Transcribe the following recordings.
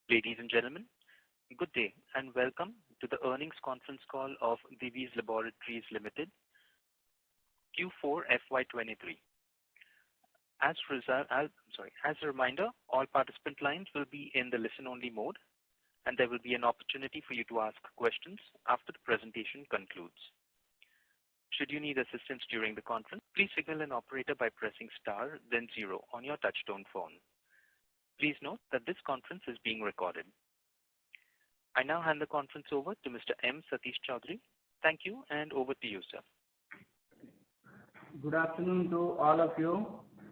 Ladies and gentlemen, good day and welcome to the earnings conference call of Divi's Laboratories Limited, Q4 FY23. As a reminder, all participant lines will be in the listen-only mode, and there will be an opportunity for you to ask questions after the presentation concludes. Should you need assistance during the conference, please signal an operator by pressing star, then 0 on your touchtone phone. Please note that this conference is being recorded. I now hand the conference over to Mr. M. Satish Choudhury. Thank you, and over to you, sir. Good afternoon to all of you.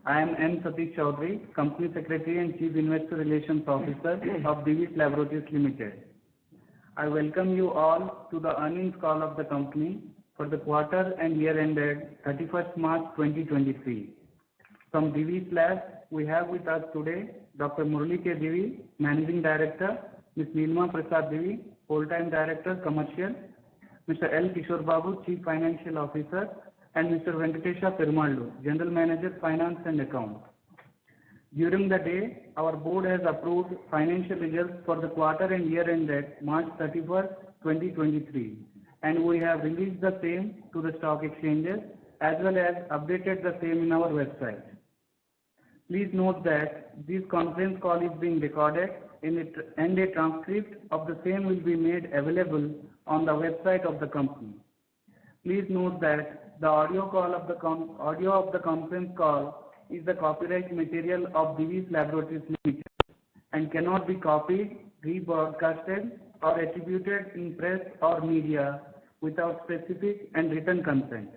I am M. Satish Choudhury, Company Secretary and Chief Investor Relations Officer of Divi's Laboratories Limited. I welcome you all to the earnings call of the company for the quarter and year ended 31st March 2023. From Divi's Lab, we have with us today Dr. Murali K. Divi, Managing Director, Ms. Nilima Prasad Divi, Full-Time Director, Commercial, Mr. L. Kishore Babu, Chief Financial Officer, and Mr. Venkatesha Perumallu, General Manager, Finance and Accounts. During the day, our board has approved financial results for the quarter and year ended March 31st, 2023, and we have released the same to the stock exchanges as well as updated the same in our website. Please note that this conference call is being recorded and a transcript of the same will be made available on the website of the company. Please note that the audio of the conference call is the copyright material of Divi's Laboratories Limited and cannot be copied, rebroadcasted, or attributed in press or media without specific and written consent.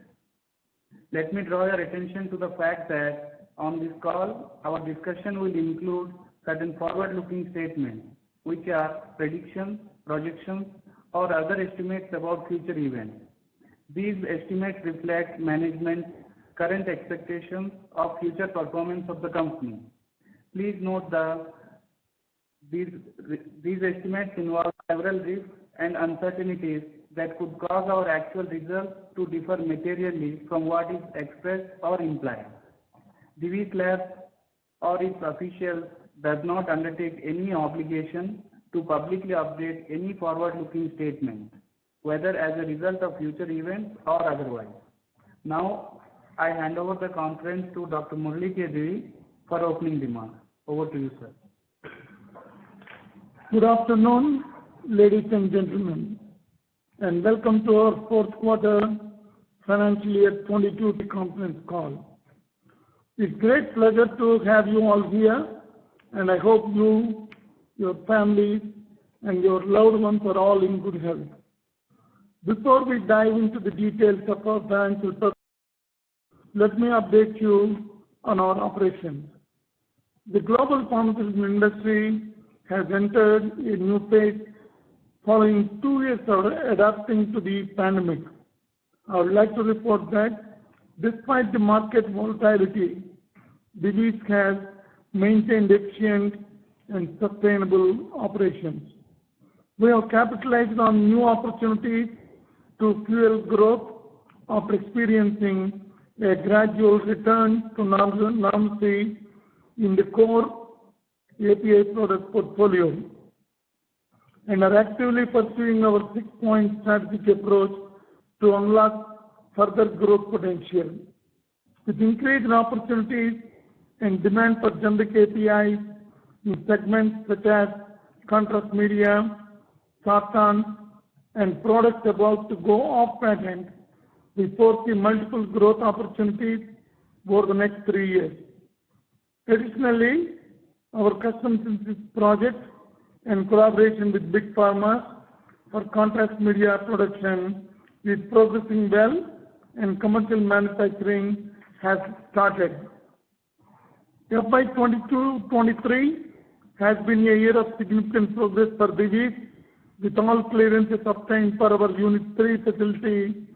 Let me draw your attention to the fact that on this call, our discussion will include certain forward-looking statements, which are predictions, projections, or other estimates about future events. These estimates reflect management's current expectations of future performance of the company. Please note that these estimates involve several risks and uncertainties that could cause our actual results to differ materially from what is expressed or implied. Divi's Lab or its officials does not undertake any obligation to publicly update any forward-looking statement, whether as a result of future events or otherwise. Now, I hand over the conference to Dr. Murali K. Divi for opening remarks. Over to you, sir. Good afternoon, ladies and gentlemen, and welcome to our fourth quarter financial year 22 conference call. It's great pleasure to have you all here, and I hope you, your families, and your loved ones are all in good health. Before we dive into the details of our financial performance, let me update you on our operations. The global pharmaceutical industry has entered a new phase following 2 years of adapting to the pandemic. I would like to report that despite the market volatility, Divi's has maintained efficient and sustainable operations. We have capitalized on new opportunities to fuel growth after experiencing a gradual return to normalcy in the core API product portfolio, and are actively pursuing our 6-point strategic approach to unlock further growth potential. With increased opportunities and demand for generic APIs in segments such as contrast media, sartan, and products about to go off patent, we foresee multiple growth opportunities over the next 3 years. Additionally, our custom synthesis project and collaboration with Big Pharma for contrast media production is progressing well, and commercial manufacturing has started. FY23 has been a year of significant progress for Divi, with all clearances obtained for our Unit 3 facility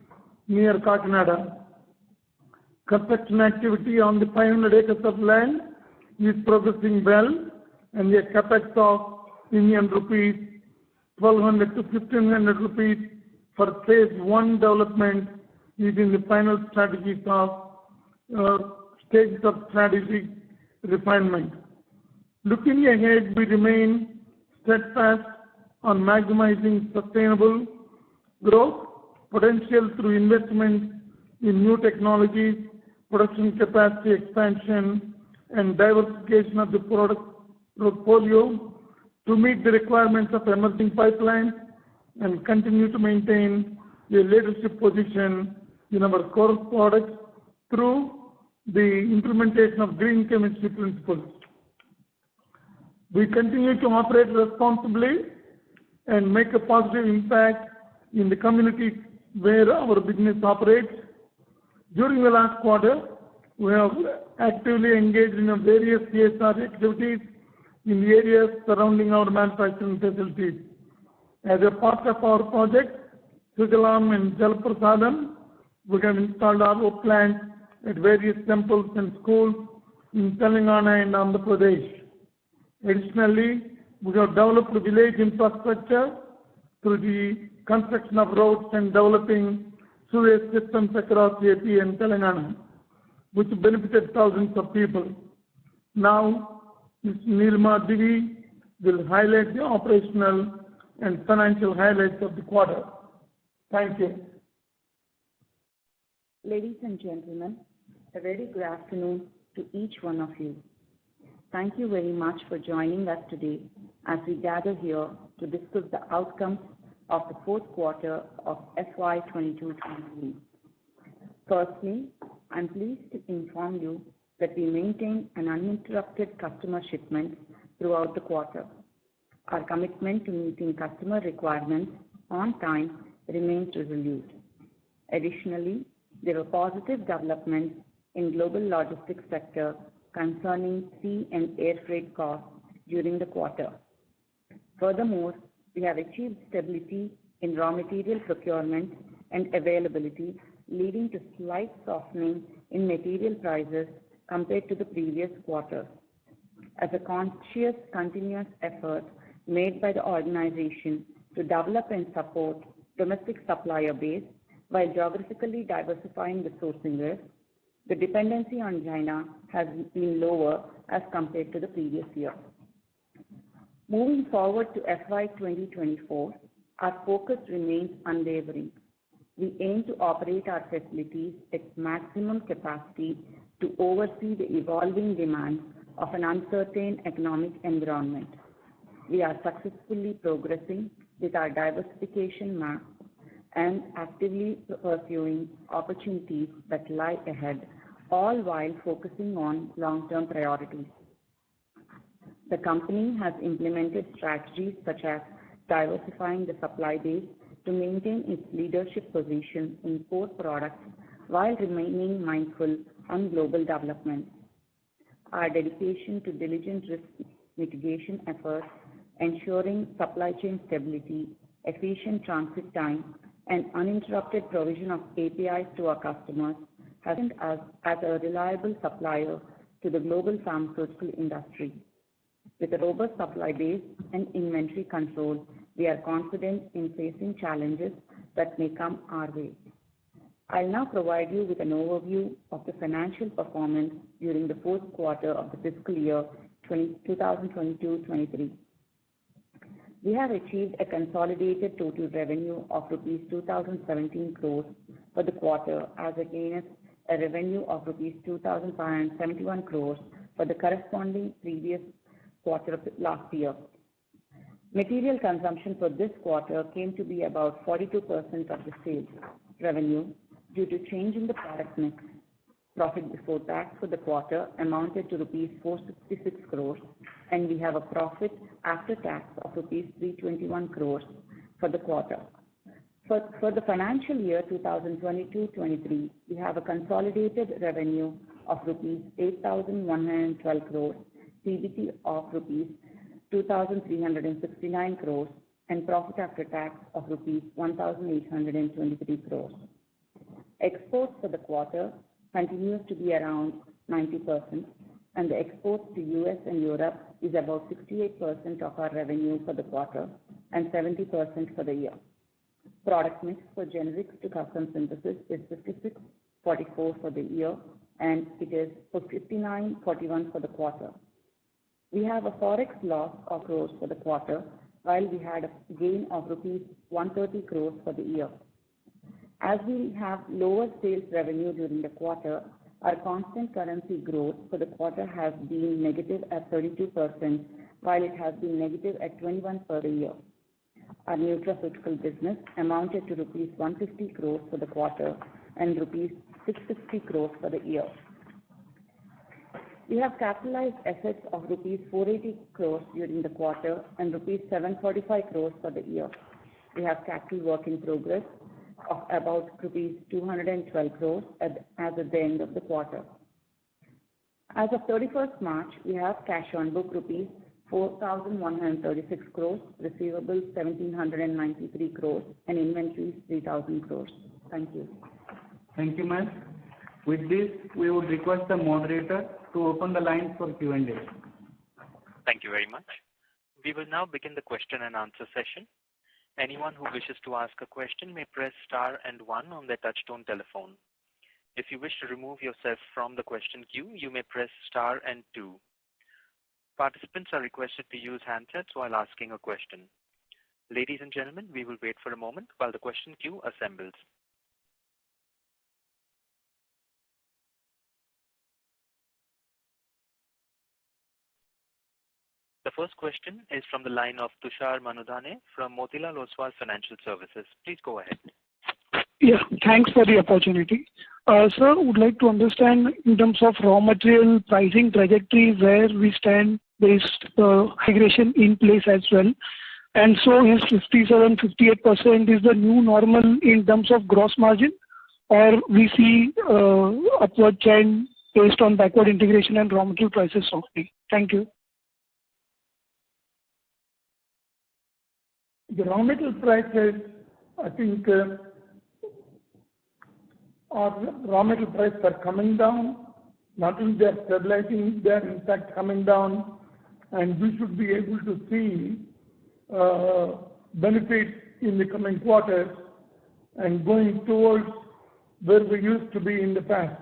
near Kakinada. Construction activity on the 500 acres of land is progressing well, and a capex of Indian rupees 1,200 to 1,500 rupees for phase 1 development is in the final stages of strategic refinement. Looking ahead, we remain steadfast on maximizing sustainable growth potential through investment in new technologies, production capacity expansion, and diversification of the product portfolio to meet the requirements of emerging pipelines and continue to maintain a leadership position in our core products through the implementation of green chemistry principles. We continue to operate responsibly and make a positive impact in the community where our business operates. During the last quarter, we have actively engaged in various CSR activities in the areas surrounding our manufacturing facilities. As a part of our project, Sujalam and Jalprasadam, we have installed our plants at various temples and schools in Telangana and Andhra Pradesh. Additionally, we have developed village infrastructure through the construction of roads and developing sewage systems across AP and Telangana, which benefited thousands of people. Now, Ms. Nilima Divi will highlight the operational and financial highlights of the quarter. Thank you. Ladies and gentlemen, a very good afternoon to each one of you. Thank you very much for joining us today as we gather here to discuss the outcomes of the fourth quarter of FY23. Firstly, I'm pleased to inform you that we maintained an uninterrupted customer shipment throughout the quarter. Our commitment to meeting customer requirements on time remains resolute. Additionally, there were positive developments in global logistics sector concerning sea and air freight costs during the quarter. Furthermore, we have achieved stability in raw material procurement and availability, leading to slight softening in material prices compared to the previous quarter. As a conscious, continuous effort made by the organization to develop and support domestic supplier base while geographically diversifying the sourcing risk, the dependency on China has been lower as compared to the previous year. Moving forward to FY 2024, our focus remains unwavering. We aim to operate our facilities at maximum capacity to oversee the evolving demands of an uncertain economic environment. We are successfully progressing with our diversification map and actively pursuing opportunities that lie ahead, all while focusing on long-term priorities. The company has implemented strategies such as diversifying the supply base to maintain its leadership position in core products while remaining mindful on global developments. Our dedication to diligent risk mitigation efforts, ensuring supply chain stability, efficient transit time, and uninterrupted provision of APIs to our customers has earned us as a reliable supplier to the global pharmaceutical industry. With a robust supply base and inventory control, we are confident in facing challenges that may come our way. I'll now provide you with an overview of the financial performance during the fourth quarter of the fiscal year 2022-23. We have achieved a consolidated total revenue of Rs 2,017 crores for the quarter as against a revenue of Rs 2,571 crores for the corresponding previous quarter of last year. Material consumption for this quarter came to be about 42% of the sales revenue due to change in the product mix. Profit before tax for the quarter amounted to Rs 466 crores, and we have a profit after tax of Rs 321 crores for the quarter. For the financial year 2022-23, we have a consolidated revenue of Rs 8,112 crores, PBT of Rs 2,369 crores, and profit after tax of Rs 1,823 crores. Exports for the quarter continues to be around 90%, and the exports to US and Europe is about 68% of our revenue for the quarter and 70% for the year. Product mix for generics to custom synthesis is 56-44 for the year, and it is 59-41 for the quarter. We have a forex loss of crores for the quarter, while we had a gain of rupees 130 crores for the year. As we have lower sales revenue during the quarter, our constant currency growth for the quarter has been negative at 32%, while it has been negative at 21% for the year. Our nutraceutical business amounted to rupees 150 crores for the quarter and rupees 660 crores for the year. We have capitalized assets of rupees 480 crores during the quarter and rupees 745 crores for the year. We have capital work in progress of about rupees 212 crores as at the end of the quarter. As of 31st March, we have cash on book rupees 4,136 crores, receivables 1,793 crores, and inventories 3,000 crores. Thank you. Thank you, ma'am. With this, we would request the moderator to open the lines for Q&A. Thank you very much. We will now begin the question and answer session. Anyone who wishes to ask a question may press star and 1 on their touchtone telephone. If you wish to remove yourself from the question queue, you may press star and 2. Participants are requested to use handsets while asking a question. Ladies and gentlemen, we will wait for a moment while the question queue assembles. The first question is from the line of Tushar Manudhane from Motilal Oswal Financial Services. Please go ahead. Yeah, thanks for the opportunity. Sir, would like to understand in terms of raw material pricing trajectory where we stand based migration in place as well. And so is 57-58% is the new normal in terms of gross margin, or we see upward trend based on backward integration and raw material prices softening? Thank you. The raw material prices, I think, our raw material prices are coming down. Not only they are stabilizing, they are in fact coming down, and we should be able to see benefits in the coming quarters and going towards where we used to be in the past.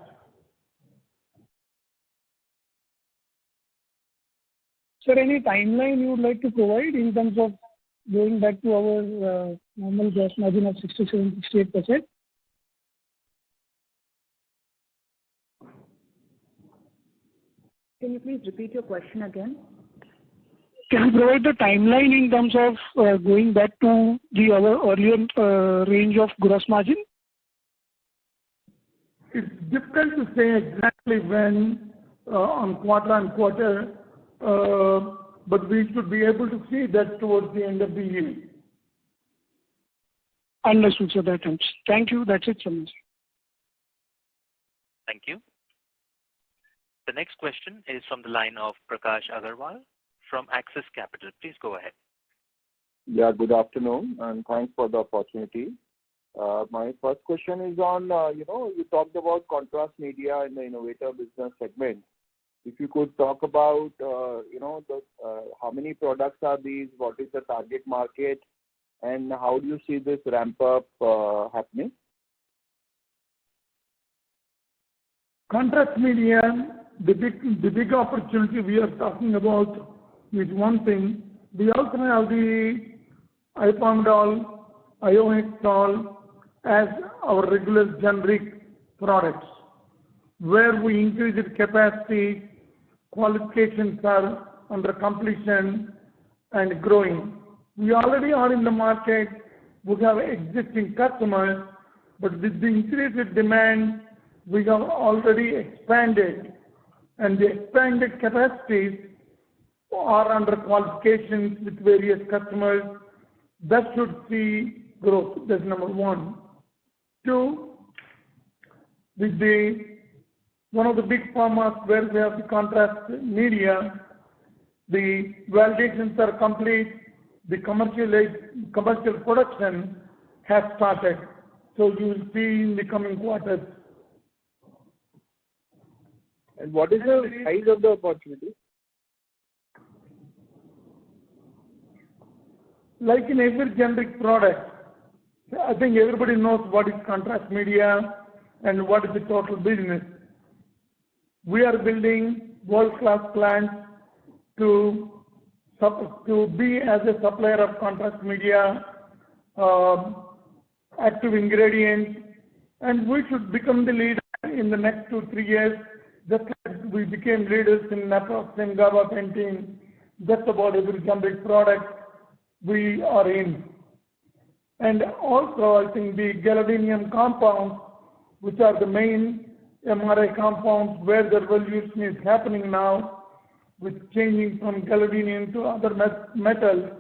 Sir, any timeline you would like to provide in terms of going back to our normal gross margin of 67-68%? Can you please repeat your question again? Can you provide the timeline in terms of going back to our earlier range of gross margin? It's difficult to say exactly when on quarter, but we should be able to see that towards the end of the year. Understood, sir. That helps. Thank you. That's it from me. Thank you. The next question is from the line of Prakash Agarwal from Axis Capital. Please go ahead. Yeah, good afternoon, and thanks for the opportunity. My first question is on, you talked about contrast media in the innovator business segment. If you could talk about, how many products are these, what is the target market, and how do you see this ramp up happening? Contrast media, the big opportunity we are talking about is one thing. We also have the iopamidol, iohexol as our regular generic products, where we increase its capacity, qualifications are under completion and growing. We already are in the market, we have existing customers, but with the increased demand, we have already expanded, and the expanded capacities are under qualifications with various customers. That should see growth. That's number one. Two, with one of the big pharmas where we have the contrast media, the validations are complete, the commercial production has started. So you will see in the coming quarters. And what is the size of the opportunity? Like in every generic product, I think everybody knows what is contrast media and what is the total business. We are building world-class plants to be as a supplier of contrast media, active ingredients, and we should become the leader in the next 2-3 years, just like we became leaders in naproxen, gabapentin, just about every generic product we are in. And also, I think the gadolinium compounds, which are the main MRI compounds where the revolution is happening now, with changing from gadolinium to other metals,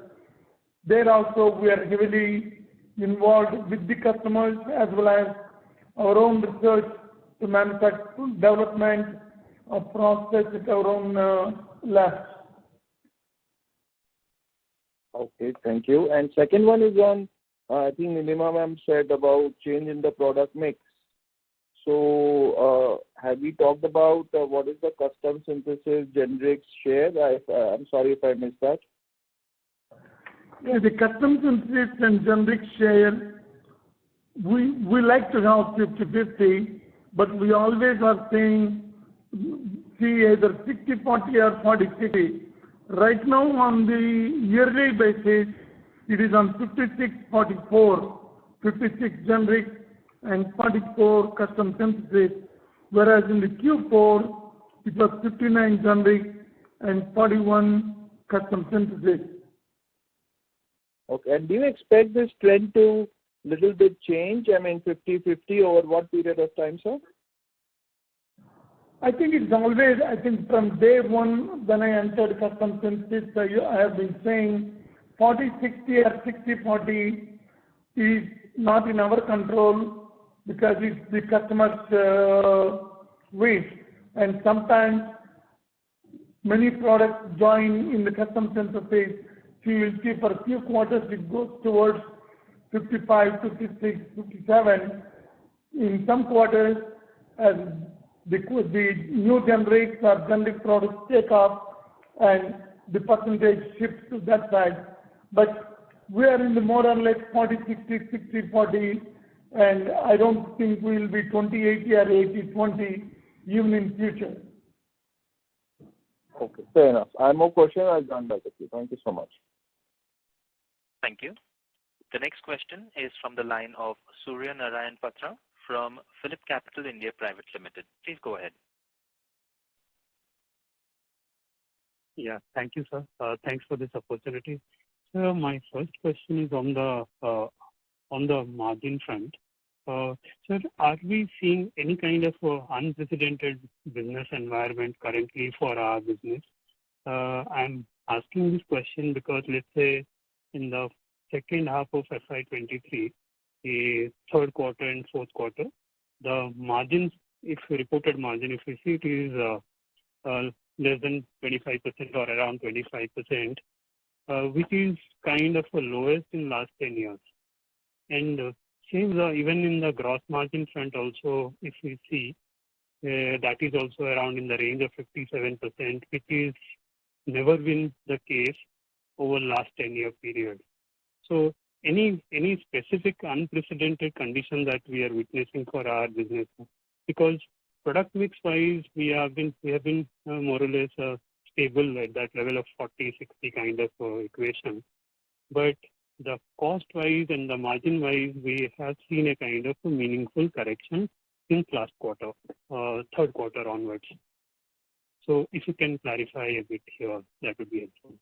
there also we are heavily involved with the customers as well as our own research to manufacture development of process at our own labs. Okay, thank you. And second one is on, I think Nilima ma'am said about change in the product mix. So have we talked about what is the custom synthesis generics share? I'm sorry if I missed that. Yeah, the custom synthesis and generic share, we like to have 50-50, but we always are saying see either 60-40 or 40-60. Right now on the yearly basis, it is on 56-44, 56 generic and 44 custom synthesis, whereas in the Q4, it was 59 generic and 41 custom synthesis. Okay, and do you expect this trend to little bit change? I mean, 50-50 over what period of time, sir? I think it's always, I think from day one when I entered custom synthesis, I have been saying 40-60 or 60-40 is not in our control because it's the customer's wish. And sometimes many products join in the custom synthesis. So you will see for a few quarters it goes towards 55, 56, 57. In some quarters, as the new generics or generic products take off and the percentage shifts to that side. But we are in the more or less 40-60, 60-40, and I don't think we will be 20-80 or 80-20 even in future. Okay, fair enough. I have more questions. I'll join back with you. Thank you so much. Thank you. The next question is from the line of Surya Narayan Patra from Phillip Capital India Private Limited. Please go ahead. Yeah, thank you, sir. Thanks for this opportunity. So my first question is on the margin front. Sir, are we seeing any kind of unprecedented business environment currently for our business? I'm asking this question because let's say in the second half of FY23, the third quarter and fourth quarter, the margins, if reported margin, if we see it is less than 25% or around 25%, which is kind of the lowest in last 10 years. And seems even in the gross margin front also, if we see, that is also around in the range of 57%, which is never been the case over last 10-year period. So any specific unprecedented condition that we are witnessing for our business? Because product mix wise, we have been more or less stable at that level of 40-60 kind of equation. But the cost wise and the margin wise, we have seen a kind of a meaningful correction since last quarter, third quarter onwards. So if you can clarify a bit here, that would be helpful.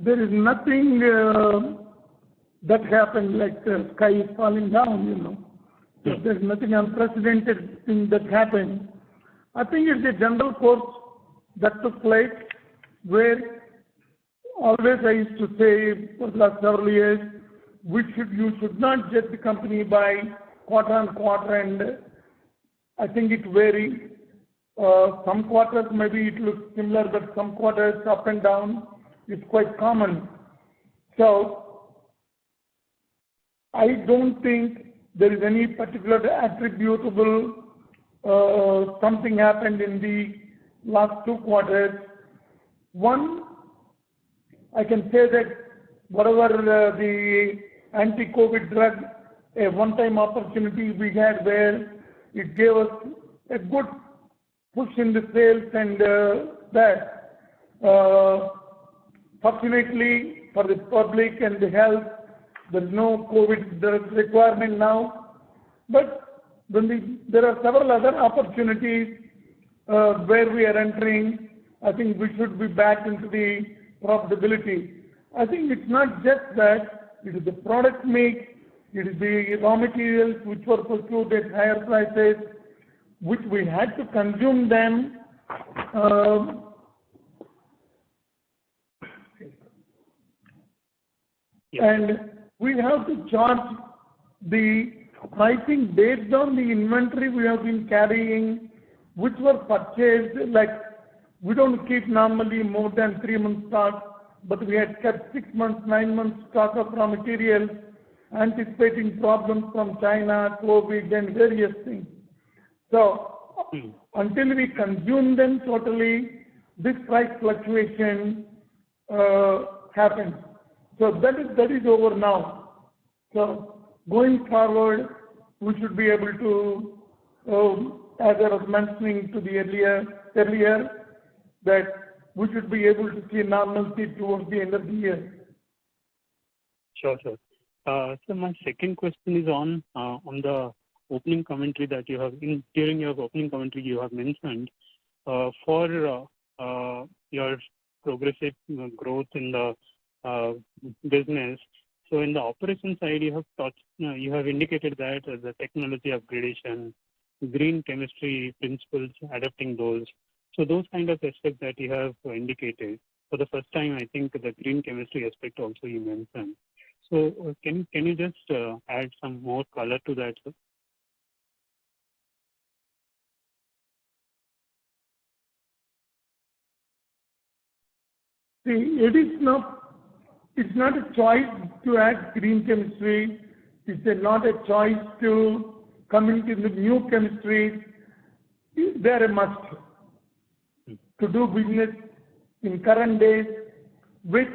There is nothing that happened like the sky is falling down, you know. So there's nothing unprecedented thing that happened. I think it's a general course that took place where always I used to say for the last several years, you should not judge the company by quarter on quarter, and I think it varies. Some quarters maybe it looks similar, but some quarters up and down is quite common. So I don't think there is any particular attributable something happened in the last 2 quarters. One, I can say that whatever the anti-COVID drug, a one-time opportunity we had where it gave us a good push in the sales and that fortunately for the public and the health, there is no COVID requirement now. But there are several other opportunities where we are entering. I think we should be back into the profitability. I think it's not just that, it is the product mix, it is the raw materials which were procured at higher prices, which we had to consume them. And we have to charge the pricing based on the inventory we have been carrying, which were purchased. Like, we don't keep normally more than 3 months stock, but we had kept 6 months, 9 months stock of raw materials, anticipating problems from China, COVID, and various things. So until we consume them totally, this price fluctuation happens. So that is over now. So going forward, we should be able to, as I was mentioning to the earlier, that we should be able to see normalcy towards the end of the year. Sure, sir. So my second question is on the opening commentary that you have during your opening commentary you have mentioned for your progressive growth in the business. So in the operation side, you have indicated that the technology upgradation, green chemistry principles, adapting those. So those kind of aspects that you have indicated. For the first time, I think the green chemistry aspect also you mentioned. So can you just add some more color to that, sir? See, it's not a choice to add green chemistry. It's not a choice to come into the new chemistry. They're a must to do business in current days with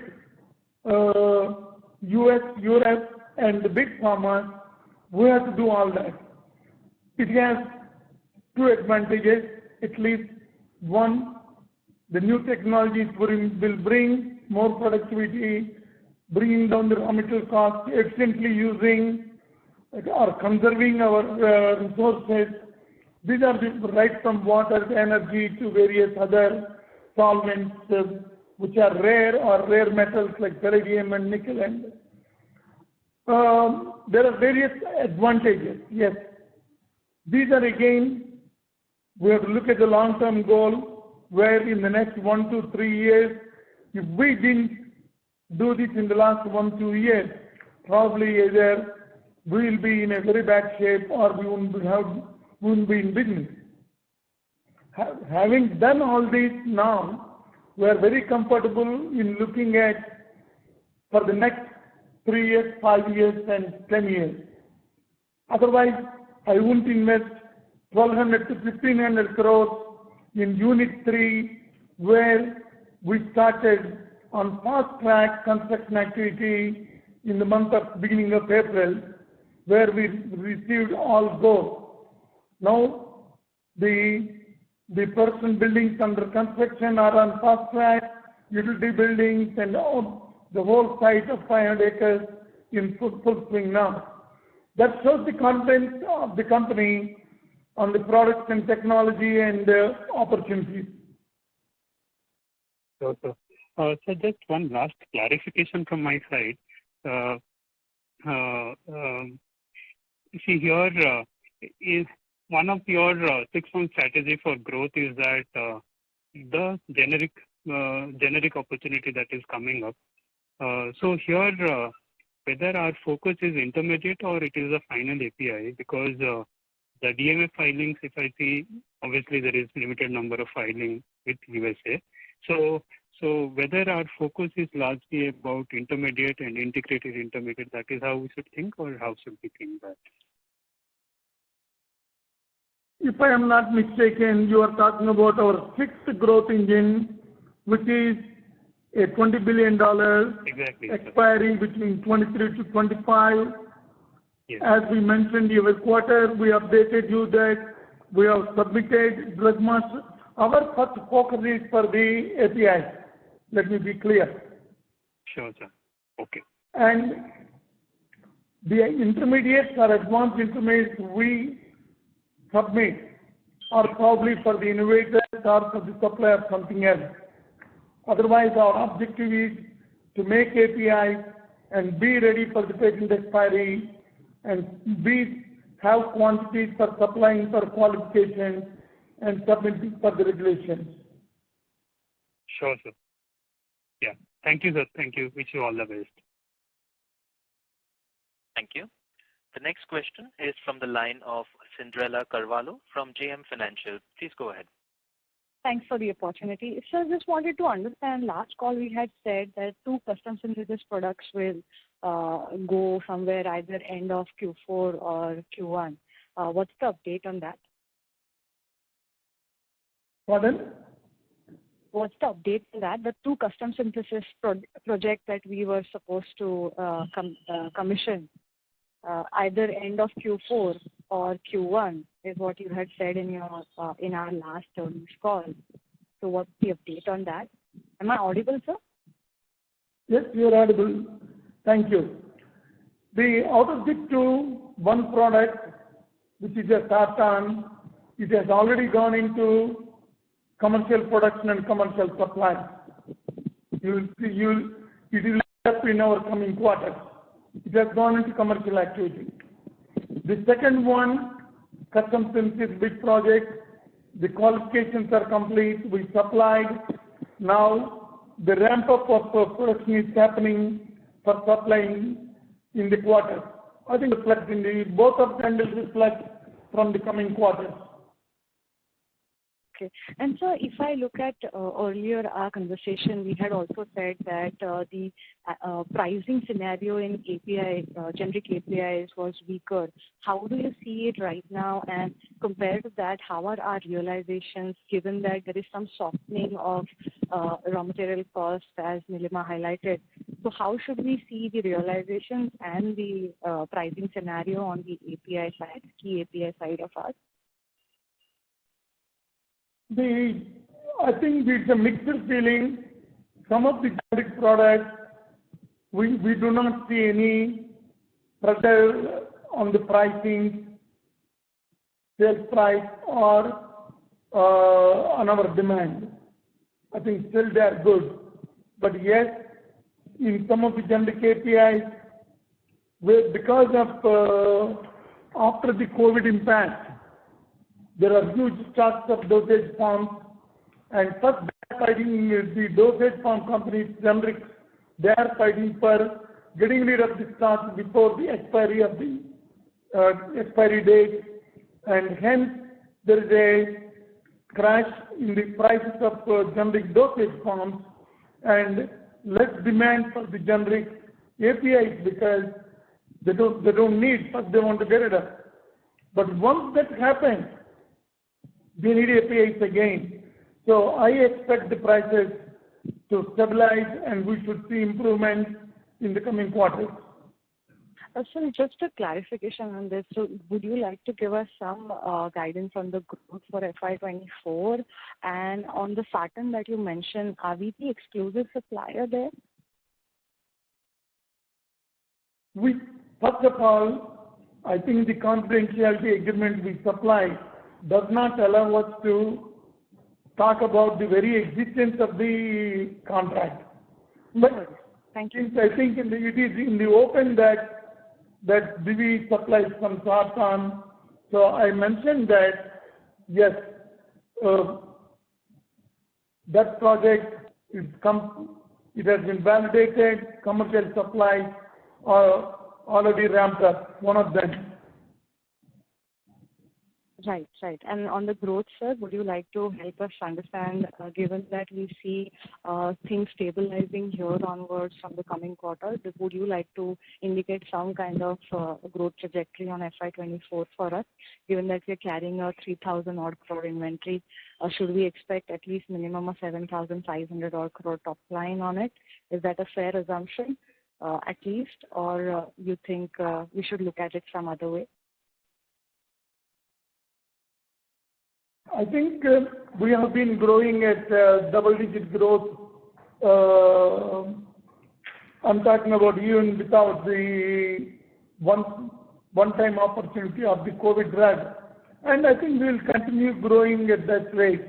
US, Europe, and the big farmers. We have to do all that. It has two advantages, at least. One, the new technologies will bring more productivity, bringing down the raw material cost, efficiently using or conserving our resources. These are right from water, energy to various other solvents which are rare or rare metals like palladium and nickel. And there are various advantages. Yes, these are again, we have to look at the long-term goal, where in the next 1 to 3 years, if we didn't do this in the last 1-2 years, probably either we will be in a very bad shape or we wouldn't be in business. Having done all this now, we are very comfortable in looking at for the next 3 years, 5 years, and 10 years. Otherwise, I wouldn't invest 1,200 to 1,500 crores in Unit 3, where we started on fast-track construction activity in the beginning of April, where we received all go. Now, the person buildings under construction are on fast-track, utility buildings, and the whole site of 500 acres in full swing now. That shows the confidence of the company on the products and technology and opportunities. So just one last clarification from my side. See here, is one of your 6-month strategy for growth is that the generic opportunity that is coming up. So here, whether our focus is intermediate or it is a final API, because the DMF filings, if I see, obviously there is limited number of filing with USA. So whether our focus is largely about intermediate and integrated intermediate, that is how we should think, or how should we think that? If I am not mistaken, you are talking about our fixed growth engine, which is a $20 billion exactly, expiring between 23 to 25. Yes. As we mentioned every quarter, we updated you that we have submitted drug master, our first focus is for the APIs. Let me be clear. Sure, sir. Okay. And the intermediates or advanced intermediates we submit are probably for the innovators or for the supplier of something else. Otherwise, our objective is to make APIs and be ready for the patent expiry and have quantities for supplying for qualification and submitting for the regulations. Sure, sir. Yeah. Thank you, sir. Thank you. Wish you all the best. Thank you. The next question is from the line of Cinderella Carvalho from JM Financial. Please go ahead. Thanks for the opportunity. So I just wanted to understand, last call we had said that 2 custom synthesis products will go somewhere either end of Q4 or Q1. What's the update on that? Pardon? What's the update on that? The 2 custom synthesis projects that we were supposed to commission either end of Q4 or Q1 is what you had said in your in our last earnings call. So what's the update on that? Am I audible, sir? Yes, you are audible. Thank you. Out of the 2, one product, which is a sartan, it has already gone into commercial production and commercial supply. It will up in our coming quarters. It has gone into commercial activity. The second one, custom synthesis big project, the qualifications are complete. We supplied. Now the ramp up of production is happening for supplying in the quarter. I think reflect in the both of them will reflect from the coming quarters. Okay. And so if I look at earlier our conversation, we had also said that the pricing scenario in API, generic APIs was weaker. How do you see it right now? And compared to that, how are our realizations given that there is some softening of raw material costs as Nilima highlighted? So how should we see the realizations and the pricing scenario on the API side, key API side of us? I think it's a mixed feeling. Some of the generic products, we do not see any pressure on the pricing, sales price, or on our demand. I think still they are good. But yes, in some of the generic APIs, because of after the COVID impact, there are huge stocks of dosage forms, and first they are fighting the dosage form companies, generics. They are fighting for getting rid of the stocks before the expiry of the expiry date, and hence there is a crash in the prices of generic dosage forms and less demand for the generic APIs because they don't need, but they want to get rid of. But once that happens, they need APIs again. So I expect the prices to stabilize and we should see improvement in the coming quarters. So just a clarification on this. So would you like to give us some guidance on the growth for FY24? And on the sartan that you mentioned, are we the exclusive supplier there? First of all, I think the confidentiality agreement we supply does not allow us to talk about the very existence of the contract. But thank you. I think it is in the open that Divi supplies some sartan. So I mentioned that, yes, that project it has been validated, commercial supply already ramped up, one of them. Right. And on the growth, sir, would you like to help us understand, given that we see things stabilizing here onwards from the coming quarter, would you like to indicate some kind of growth trajectory on FY24 for us, given that we're carrying a 3,000 odd crore inventory? Should we expect at least minimum of 7,500 odd crore top line on it? Is that a fair assumption, at least, or you think we should look at it some other way? I think we have been growing at double-digit growth. I'm talking about even without the one-time opportunity of the COVID drag. And I think we will continue growing at that rate,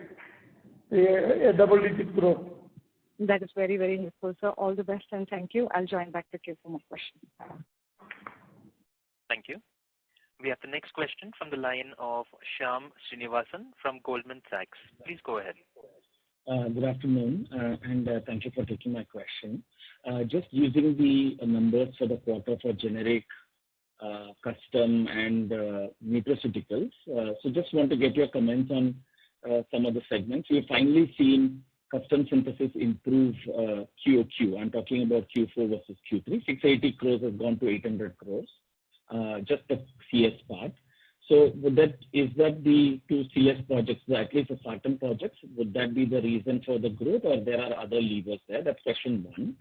a double-digit growth. That is very, very helpful, sir. All the best and thank you. I'll join back the queue for more questions. Thank you. We have the next question from the line of Shyam Srinivasan from Goldman Sachs. Please go ahead. Good afternoon, and thank you for taking my question. Just using the numbers for the quarter for generic, custom, and nutraceuticals. So just want to get your comments on some of the segments. We've finally seen custom synthesis improve QOQ. I'm talking about Q4 versus Q3. 680 crores has gone to 800 crores, just the CS part. So is that the two CS projects, at least the certain projects, would that be the reason for the growth, or there are other levers there? That's question one.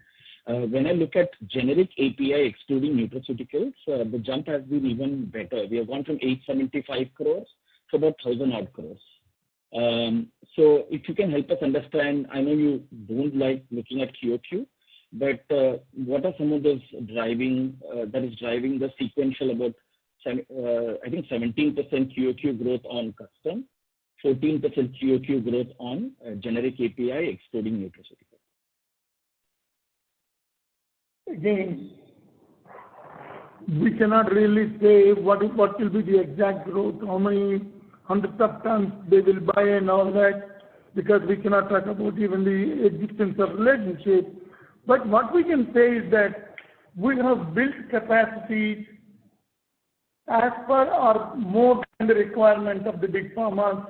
When I look at generic API excluding nutraceuticals, the jump has been even better. We have gone from 875 crores to about 1,000 odd crores. So if you can help us understand, I know you don't like looking at QOQ, but what are some of those that is driving the sequential about, I think 17% QOQ growth on custom, 14% QOQ growth on generic API excluding nutraceuticals? Again, we cannot really say what will be the exact growth, how many hundreds of tons they will buy and all that, because we cannot talk about even the existence of relationship. But what we can say is that we have built capacity as per or more than the requirement of the big pharma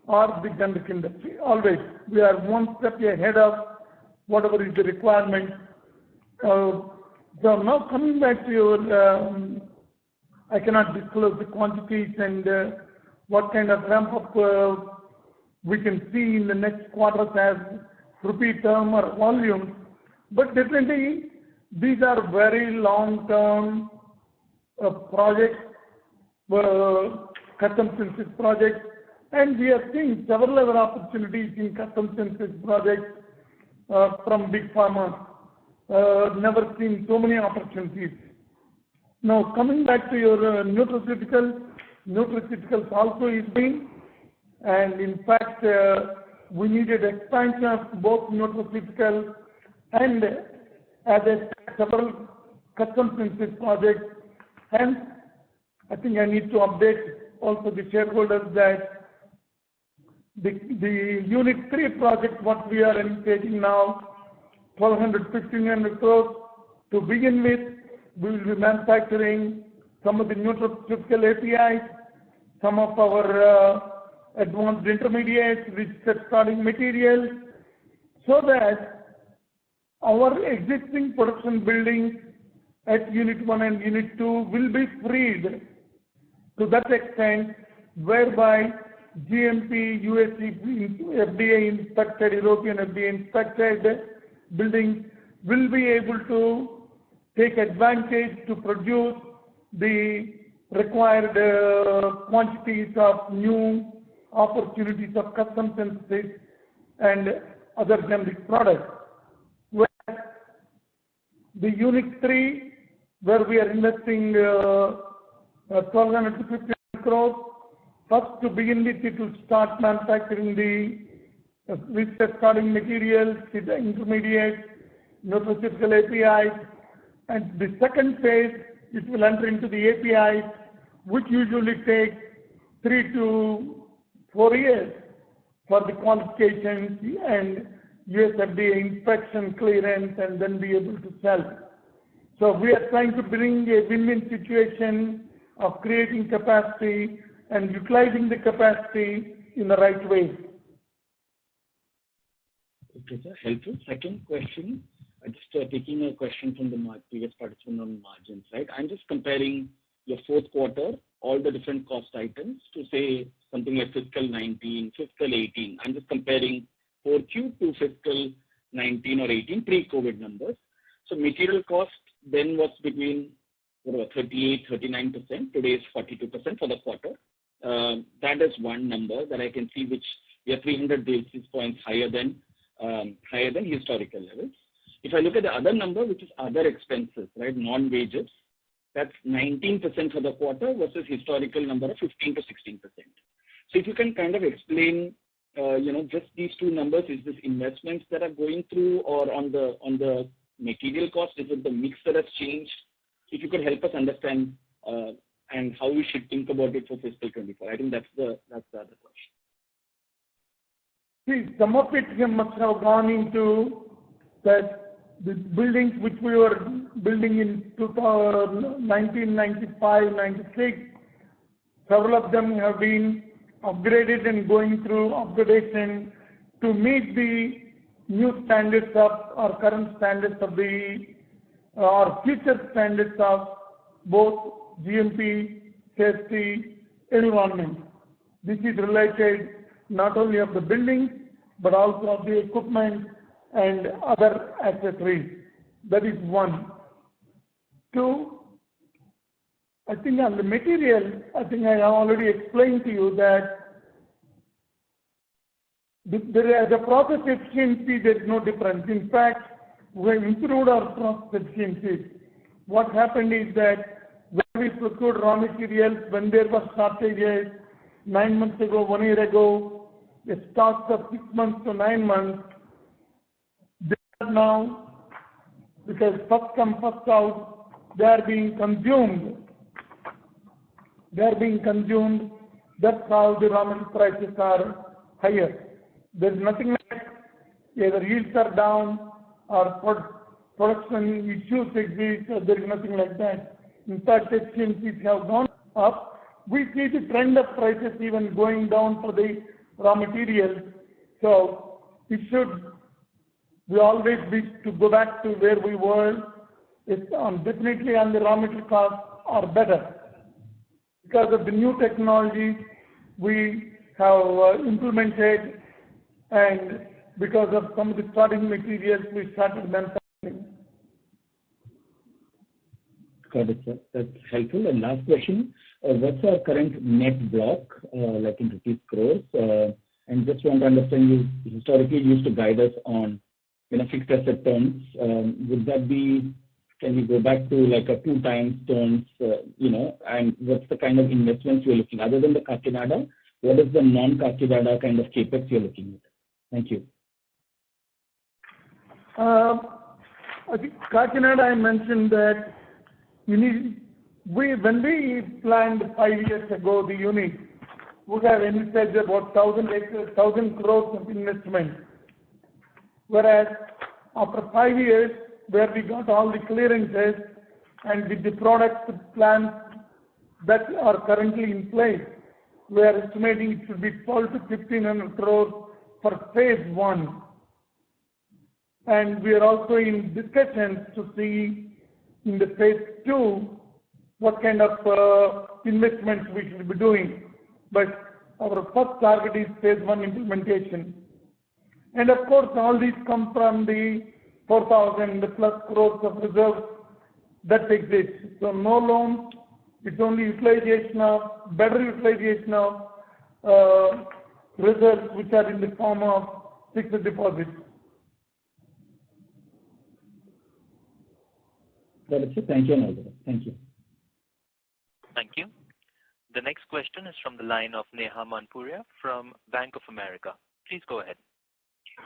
or the generic industry. Always, we are one step ahead of whatever is the requirement. So now coming back to your, I cannot disclose the quantities and what kind of ramp up we can see in the next quarters as rupee term or volume, but definitely these are very long-term projects, custom synthesis projects, and we are seeing several other opportunities in custom synthesis projects from big pharma. Never seen so many opportunities. Now coming back to your nutraceuticals also is being, and in fact we needed expansion of both nutraceuticals and as several custom synthesis projects. Hence, I think I need to update also the shareholders that the Unit 3 project, what we are initiating now, 1,200-1,500 crores to begin with. We will be manufacturing some of the nutraceutical APIs, some of our advanced intermediates, starting materials, so that our existing production buildings at Unit 1 and Unit 2 will be freed to that extent, whereby GMP, USP, FDA inspected, European FDA inspected buildings will be able to take advantage to produce the required quantities of new opportunities of custom synthesis and other generic products. Whereas the Unit 3, where we are investing 1,200 to 1,500 crores, first to begin with, it will start manufacturing the starting materials, the intermediates, nutraceutical APIs, and the second phase, it will enter into the APIs, which usually take 3 to 4 years for the qualifications and US FDA inspection clearance, and then be able to sell. So we are trying to bring a win-win situation of creating capacity and utilizing the capacity in the right way. Okay, sir. Helpful. Second question, just taking a question from the previous participant on margins, right? I'm just comparing your fourth quarter, all the different cost items to say something like fiscal 19, fiscal 18. I'm just comparing 4Q to fiscal 19 or 18 pre-COVID numbers. So material cost then was between 38, 39%. Today is 42% for the quarter. That is one number that I can see, which we are 300 basis points higher than historical levels. If I look at the other number, which is other expenses, right, non-wages, that's 19% for the quarter versus historical number of 15 to 16%. So if you can kind of explain, just these two numbers, is this investments that are going through, or on the material cost, is it the mix that has changed? If you could help us understand and how we should think about it for fiscal 24. I think that's the other question. See, some of it must have gone into that the buildings which we were building in 1995, 96, several of them have been upgraded and going through upgradation to meet the new standards of our current standards of our future standards of both GMP, safety, environment. This is related not only of the buildings, but also of the equipment and other accessories. That is one. Two, I think on the material, I think I have already explained to you that there is a process efficiency, there is no difference. In fact, we have improved our process efficiency. What happened is that when we procured raw materials, when there was shortages 9 months ago, 1 year ago, the stocks of 6 months to 9 months, they are now, because first come, first out, they are being consumed. That's how the raw material prices are higher. There is nothing like either yields are down or production issues exist, or there is nothing like that. In fact, efficiencies have gone up. We see the trend of prices even going down for the raw materials. So we always wish to go back to where we were. It's definitely on the raw material costs are better. Because of the new technologies we have implemented, and because of some of the starting materials we started manufacturing. Got it, sir. That's helpful. And last question, what's our current net block, like in rupees crores? And just want to understand, you historically used to guide us on fixed asset terms. Would that be, can we go back to like a 2 times terms, and what's the kind of investments you're looking, other than the Kakinada, what is the non-Kakinada kind of capex you're looking at? Thank you. I think Kakinada, I mentioned that when we planned 5 years ago the unit, would have envisaged about 1,000 crores of investment. Whereas after 5 years, where we got all the clearances and with the product plans that are currently in place, we are estimating it should be 12 to 1,500 crores for phase 1. And we are also in discussions to see in the phase 2 what kind of investments we should be doing. But our first target is phase 1 implementation. And of course, all these come from the 4,000 plus crores of reserves that exist. So no loans, it's only better utilization of reserves which are in the form of fixed deposits. Got it, sir. Thank you, and thank you. Thank you. The next question is from the line of Neha Manpuria from Bank of America. Please go ahead.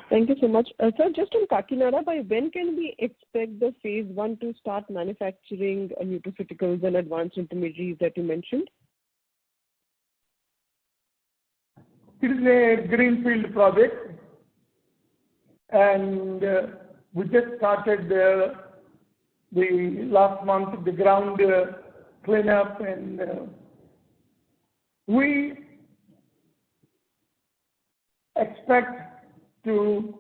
Thank you so much. Sir, just on Kakinada, by when can we expect the phase 1 to start manufacturing nutraceuticals and advanced intermediaries that you mentioned? It is a greenfield project, and we just started the last month the ground cleanup, and we expect to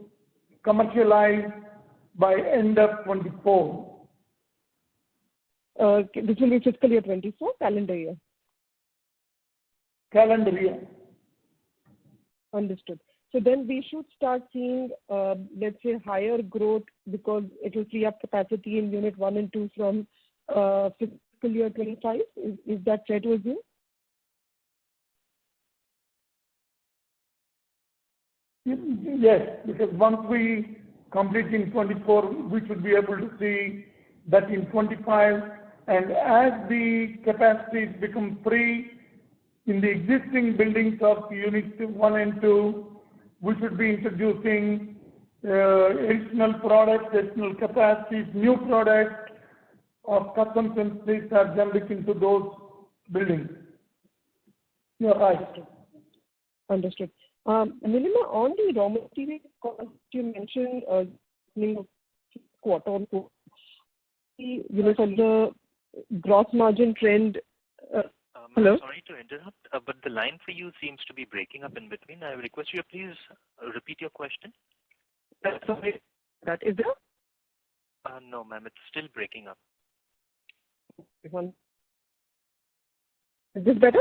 commercialize by end of 24. This will be fiscal year 24, calendar year? Calendar year. Understood. So then we should start seeing, let's say, higher growth because it will free up capacity in unit 1 and 2 from fiscal year 25. Is that fair to assume? Yes, because once we complete in 24, we should be able to see that in 25, and as the capacities become free in the existing buildings of Unit 1 and 2, we should be introducing additional products, additional capacities, new products of custom synthesis are generic into those buildings. You're right. Understood. Nilima, on the raw material cost, you mentioned quarter-on-quarter, for the gross margin trend. Hello? Sorry to interrupt, but the line for you seems to be breaking up in between. I request you please repeat your question. Sorry, that is there? No, ma'am, it's still breaking up. Is this better?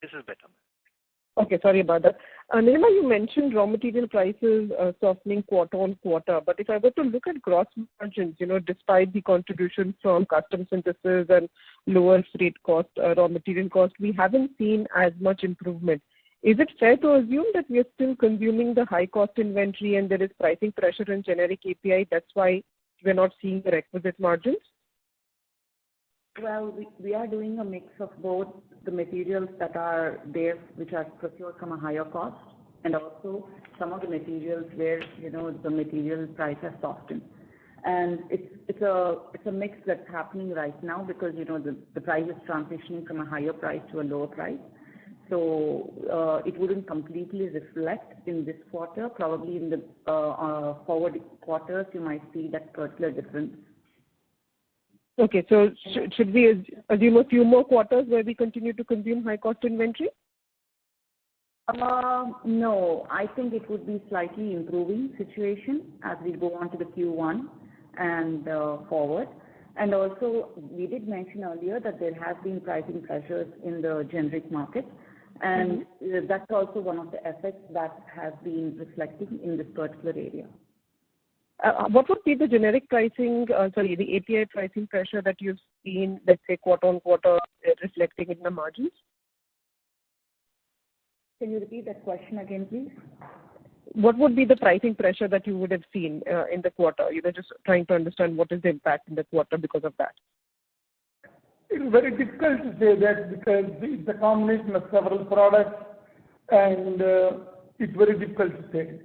This is better, ma'am. Okay, sorry about that. Nilima, you mentioned raw material prices softening quarter-on-quarter, but if I were to look at gross margins, despite the contribution from custom synthesis and lower freight cost, raw material cost, we haven't seen as much improvement. Is it fair to assume that we are still consuming the high-cost inventory and there is pricing pressure in generic API, that's why we're not seeing the requisite margins? Well, we are doing a mix of both the materials that are there, which are procured from a higher cost, and also some of the materials where, the material price has softened. And it's a mix that's happening right now because, the price is transitioning from a higher price to a lower price. So it wouldn't completely reflect in this quarter. Probably in the forward quarters, you might see that particular difference. Okay, so should we assume a few more quarters where we continue to consume high-cost inventory? No, I think it would be slightly improving situation as we go on to the Q1 and forward. And also, we did mention earlier that there has been pricing pressures in the generic market, and that's also one of the effects that has been reflecting in this particular area. What would be the generic pricing, the API pricing pressure that you've seen, let's say, quarter-on-quarter reflecting in the margins? Can you repeat that question again, please? What would be the pricing pressure that you would have seen in the quarter? Just trying to understand what is the impact in the quarter because of that. It's very difficult to say that because it's a combination of several products and it's very difficult to say.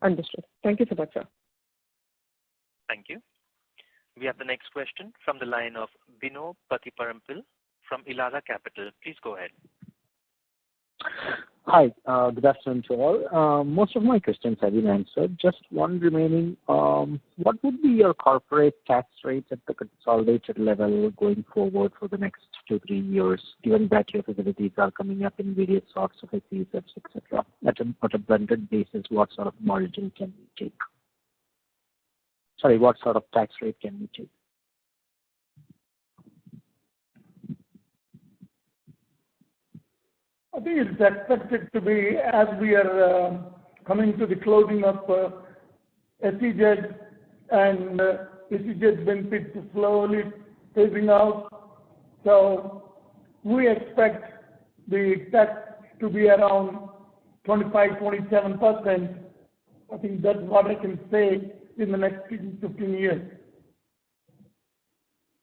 Understood. Thank you so much, sir. Thank you. We have the next question from the line of Bino Patiparampil from Elara Capital. Please go ahead. Hi, good afternoon to all. Most of my questions have been answered. Just one remaining. What would be your corporate tax rate at the consolidated level going forward for the next 2-3 years, given that your facilities are coming up in various sorts of SEZs, etc.? At a blended basis, what sort of margin can we take? Sorry, what sort of tax rate can we take? I think it's expected to be, as we are coming to the closing of SEZ and SEZ benefits slowly phasing out. So we expect the tax to be around 25-27%. I think that's what I can say in the next 15 years.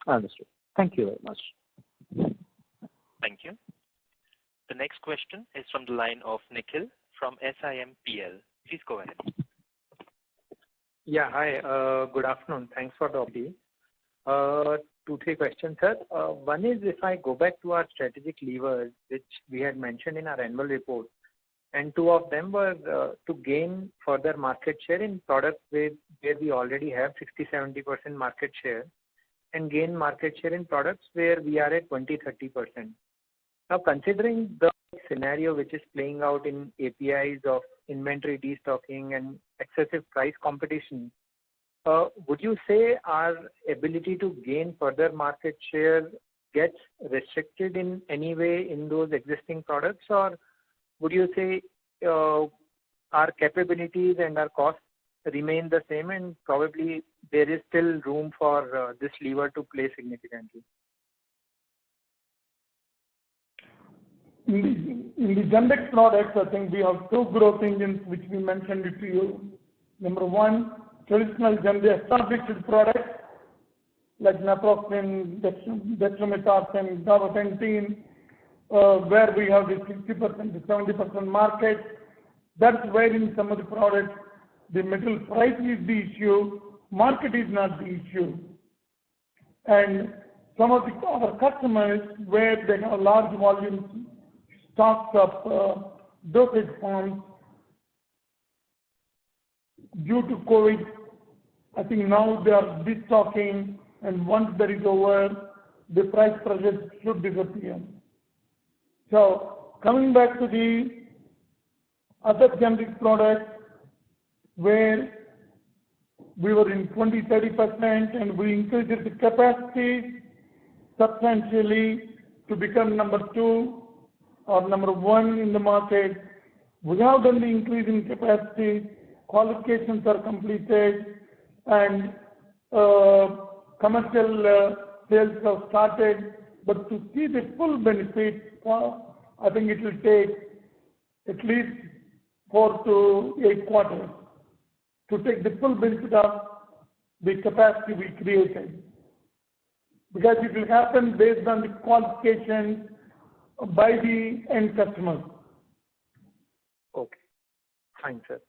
Understood. Thank you very much. Thank you. The next question is from the line of Nikhil from SIMPL. Please go ahead. Yeah, hi. Good afternoon. Thanks for the update. 2-3 questions, sir. One is if I go back to our strategic levers, which we had mentioned in our annual report, and 2 of them were to gain further market share in products where we already have 60-70% market share, and gain market share in products where we are at 20-30%. Now, considering the scenario which is playing out in APIs of inventory destocking and excessive price competition, would you say our ability to gain further market share gets restricted in any way in those existing products, or would you say our capabilities and our costs remain the same and probably there is still room for this lever to play significantly? in the generic products, I think we have two growth engines which we mentioned it to you. Number one, traditional generic established products like naproxen, dextromethorphan, gabapentin, where we have the 60% to 70% market. That's where in some of the products the metal price is the issue, market is not the issue. And some of our customers where they have large volume stocks of dosage forms due to COVID, I think now they are destocking, and once that is over, the price pressure should disappear. So coming back to the other generic products where we were in 20-30% and we increased the capacity substantially to become number 2 or number 1 in the market. We have done the increase in capacity, qualifications are completed, and commercial sales have started. But to see the full benefit, I think it will take at least 4 to 8 quarters to take the full benefit of the capacity we created. Because it will happen based on the qualifications by the end customer. Okay, fine, sir.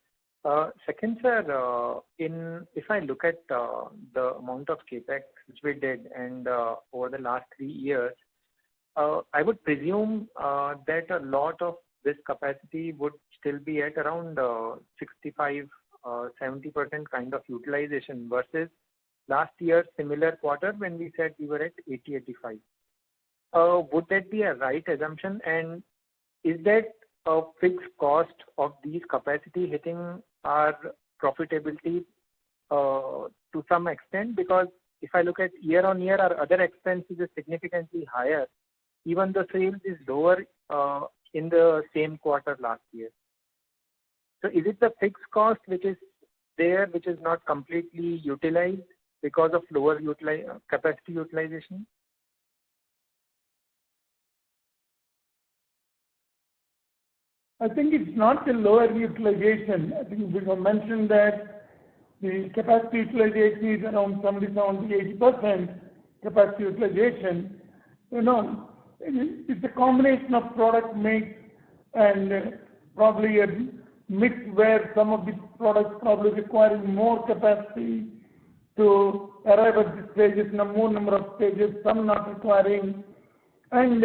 Second, sir, if I look at the amount of capex which we did and over the last 3 years, I would presume that a lot of this capacity would still be at around 65-70% kind of utilization versus last year's similar quarter when we said we were at 80-85. Would that be a right assumption? And is that a fixed cost of these capacity hitting our profitability to some extent? Because if I look at year on year, our other expenses is significantly higher, even though sales is lower in the same quarter last year. So is it the fixed cost which is there, which is not completely utilized because of lower capacity utilization? I think it's not the lower utilization. I think we have mentioned that the capacity utilization is around 70-80% capacity utilization. You know, it's a combination of product mix and probably a mix where some of the products probably requiring more capacity to arrive at the stages, more number of stages, some not requiring. And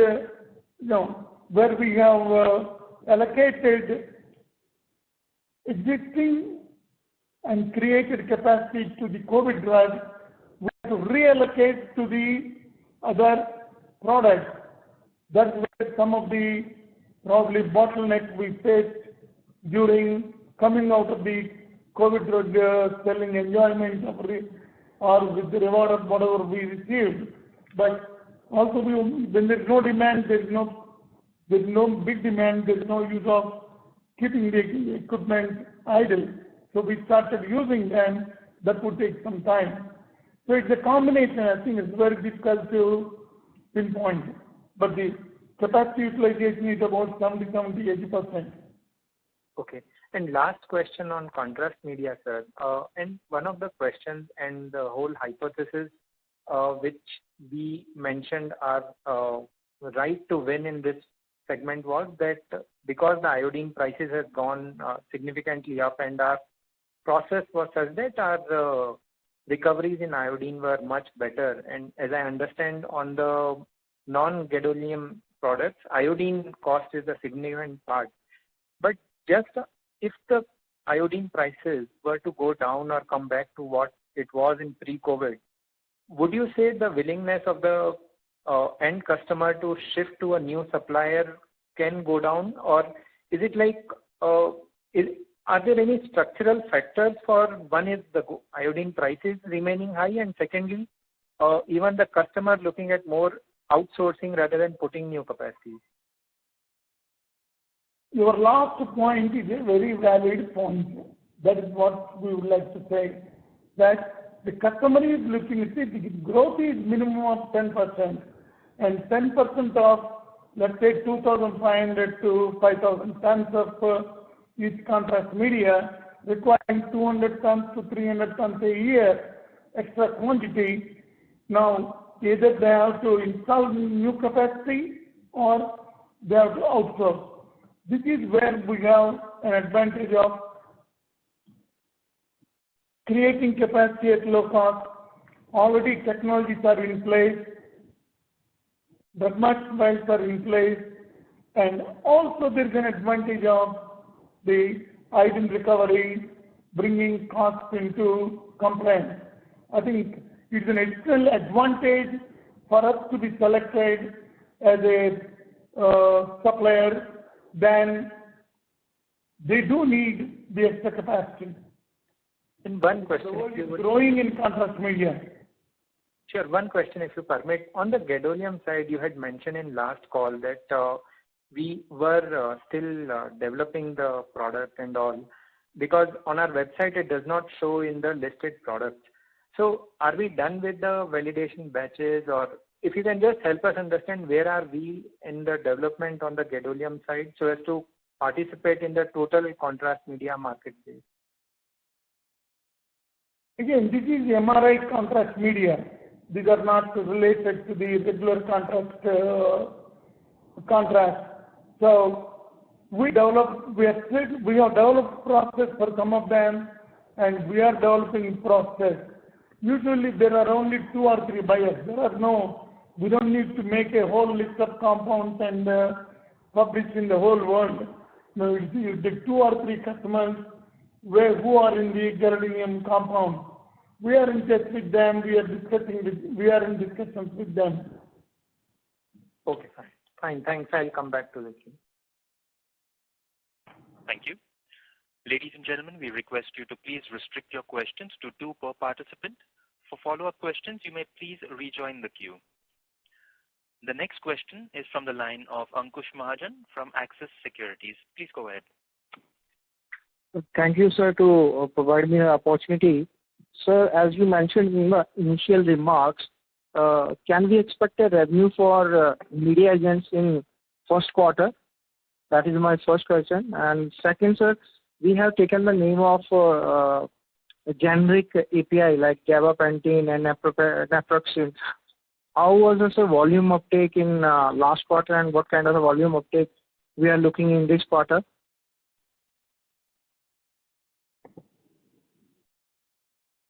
where we have allocated existing and created capacity to the COVID drug, we have to reallocate to the other products. That's where some of the probably bottlenecks we faced during coming out of the COVID drug selling enjoyment or with the reward of whatever we received. But also when there's no demand, there's no big demand, there's no use of keeping the equipment idle. So we started using them. That would take some time. So it's a combination. I think it's very difficult to pinpoint. But the capacity utilization is about 70-80%. Okay. And last question on contrast media, sir. And one of the questions and the whole hypothesis which we mentioned are right to win in this segment was that because the iodine prices have gone significantly up and our process was such that our recoveries in iodine were much better. And as I understand, on the non-gadolinium products, iodine cost is a significant part. But just if the iodine prices were to go down or come back to what it was in pre-COVID, would you say the willingness of the end customer to shift to a new supplier can go down? Or is it like, are there any structural factors for one is the iodine prices remaining high, and secondly, even the customer looking at more outsourcing rather than putting new capacities? Your last point is a very valid point. That is what we would like to say, that the customer is looking at it, the growth is minimum of 10%, and 10% of let's say 2,500 to 5,000 tons of each contrast media, requiring 200 tons to 300 tons a year extra quantity. Now, either they have to install new capacity or they have to outsource. This is where we have an advantage of creating capacity at low cost. Already technologies are in place, Dogmatic files are in place, and also there's an advantage of the item recovery, bringing costs into compliance. I think it's an additional advantage for us to be selected as a supplier than they do need the extra capacity. And one question. The world is growing in contrast media. Sure. One question, if you permit. On the gadolinium side, you had mentioned in last call that we were still developing the product and all, because on our website it does not show in the listed products. So are we done with the validation batches, or if you can just help us understand where are we in the development on the gadolinium side so as to participate in the total contrast media marketplace? Again, this is MRI contrast media. These are not related to the regular contrast. So we have developed process for some of them, and we are developing process. Usually there are only 2 or 3 buyers. We don't need to make a whole list of compounds and publish in the whole world. No, the 2 or 3 customers who are in the gadolinium compound. We are in touch with them. We are in discussions with them. Okay, fine. Thanks. I'll come back to the queue. Thank you. Ladies and gentlemen, we request you to please restrict your questions to 2 per participant. For follow-up questions, you may please rejoin the queue. The next question is from the line of Ankush Mahajan from Axis Securities. Please go ahead. Thank you, sir, to provide me an opportunity. Sir, as you mentioned in the initial remarks, can we expect a revenue for media agents in first quarter? That is my first question. And second, sir, we have taken the name of a generic API like gabapentin and naproxen. How was the volume uptake in last quarter, and what kind of a volume uptake we are looking in this quarter?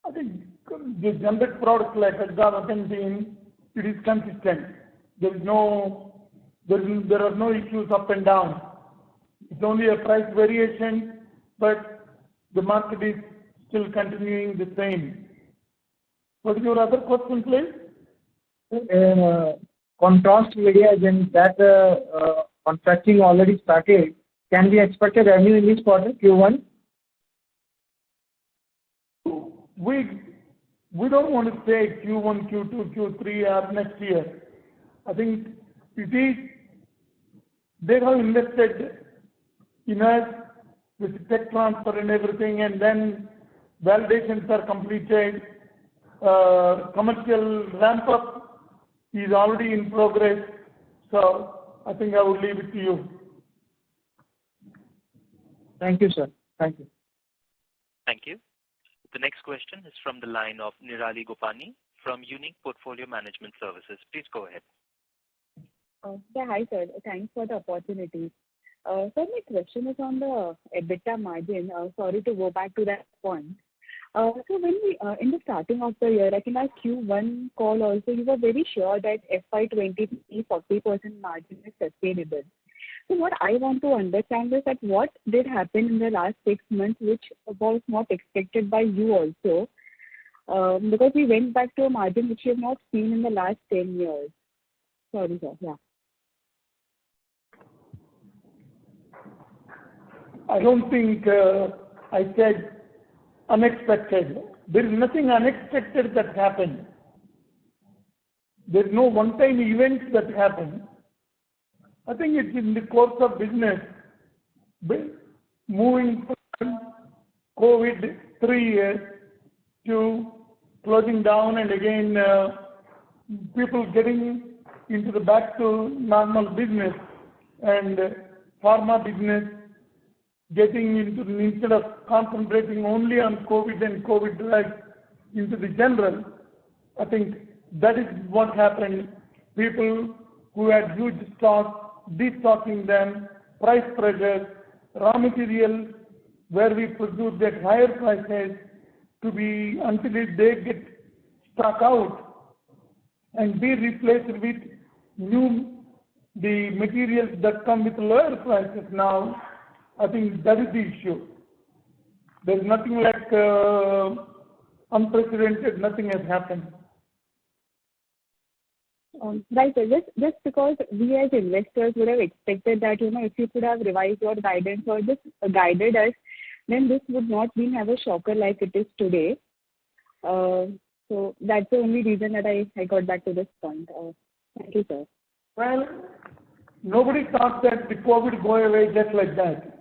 I think the generic product like gabapentin, it is consistent. There are no issues up and down. It's only a price variation, but the market is still continuing the same. What is your other question, please? Contrast media agent, that contracting already started. Can we expect a revenue in this quarter, Q1? We don't want to say Q1, Q2, Q3 or next year. I think they have invested in us with tech transfer and everything, and then validations are completed. Commercial ramp up is already in progress. So I think I will leave it to you. Thank you, sir. Thank you. Thank you. The next question is from the line of Nirali Gopani from Unique Portfolio Management Services. Please go ahead. Hi, sir. Thanks for the opportunity. Sir, my question is on the EBITDA margin. Sorry to go back to that point. So when we, in the starting of the year, like in our Q1 call also, you were very sure that FY23 40% margin is sustainable. So what I want to understand is that what did happen in the last 6 months, which was not expected by you also, because we went back to a margin which we have not seen in the last 10 years. Sorry, sir. Yeah. I don't think I said unexpected. There is nothing unexpected that happened. There is no one-time event that happened. I think it's in the course of business, moving from COVID 3 years to closing down, and again people getting into the back to normal business and pharma business getting into, instead of concentrating only on COVID and COVID drugs into the general, I think that is what happened. People who had huge stock, destocking them, price pressures, raw material where we produce at higher prices to be until they get stuck out and be replaced with the materials that come with lower prices now. I think that is the issue. There's nothing like unprecedented, nothing has happened. Right, sir. Just because we as investors would have expected that, if you could have revised your guidance or just guided us, then this would not have a shocker like it is today. So that's the only reason that I got back to this point. Thank you, sir. Well, nobody thought that the COVID would go away just like that.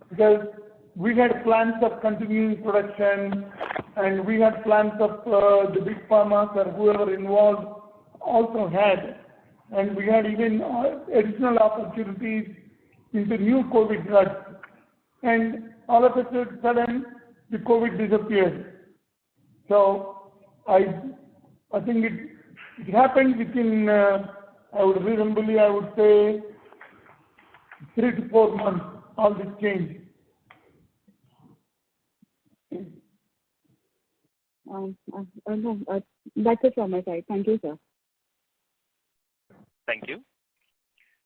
Because we had plans of continuing production and we had plans of the big pharmas or whoever involved also had. And we had even additional opportunities into new COVID drugs. And all of a sudden, the COVID disappeared. So I think it happened within, I would say, 3 to 4 months, all this change. No, that's it from my side. Thank you, sir. Thank you.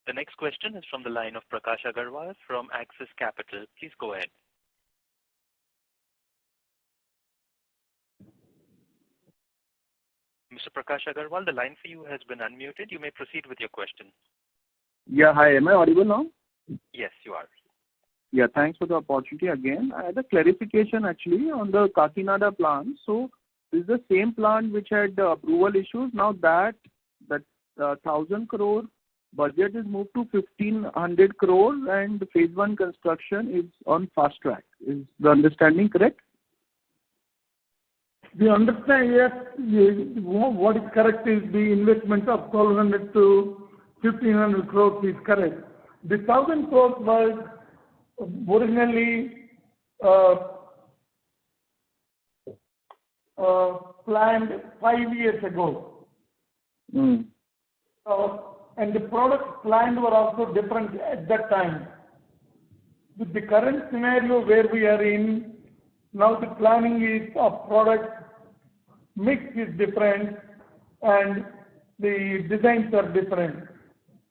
The next question is from the line of Prakash Agarwal from Axis Capital. Please go ahead. Mr. Prakash Agarwal, the line for you has been unmuted. You may proceed with your question. Yeah, hi. Am I audible now? Yes, you are. Yeah, thanks for the opportunity again. I had a clarification actually on the Kakinada plant. So this is the same plant which had approval issues. Now that 1,000 crore budget is moved to 1,500 crore and phase 1 construction is on fast track. Is the understanding correct? We understand, yes. What is correct is the investment of 1,200 to 1,500 crores is correct. The 1,000 crores was originally planned 5 years ago. And the products planned were also different at that time. With the current scenario where we are in, now the planning is of product mix is different and the designs are different.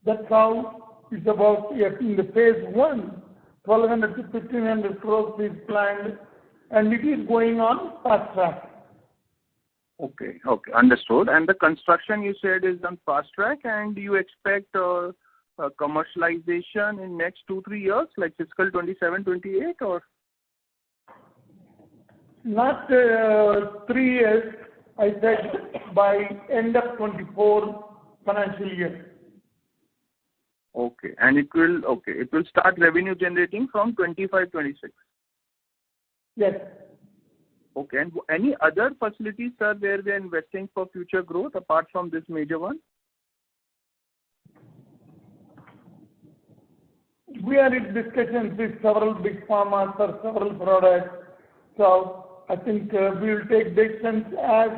That's how it's about in the phase 1. 1,200 to 1,500 crores is planned and it is going on fast track. Okay, understood. And the construction you said is on fast track and you expect commercialization in next 2-3 years, like fiscal 27-28 or? Not 3 years, I said by end of 24 financial year. Okay, and it will start revenue generating from 25-26. Yes. Okay, and any other facilities, sir, where we are investing for future growth apart from this major one? We are in discussions with several big pharmas for several products. So I think we will take decisions as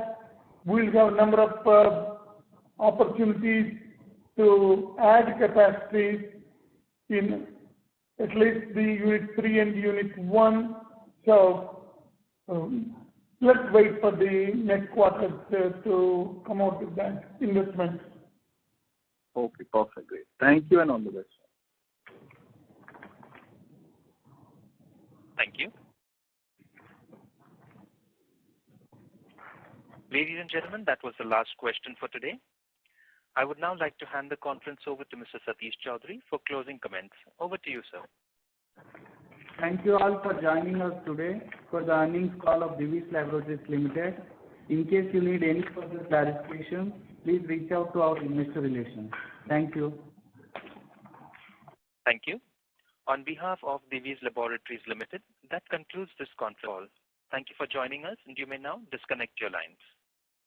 we will have a number of opportunities to add capacity in at least the Unit 3 and Unit 1. So let's wait for the next quarter to come out with that investment. Okay, perfect. Great. Thank you and all the best. Thank you. Ladies and gentlemen, that was the last question for today. I would now like to hand the conference over to Mr. Satish Choudhury for closing comments. Over to you, sir. Thank you all for joining us today for the earnings call of Divi Laboratories Limited. In case you need any further clarification, please reach out to our investor relations. Thank you. Thank you. On behalf of Divi Laboratories Limited, that concludes this conference call. Thank you for joining us, and you may now disconnect your lines.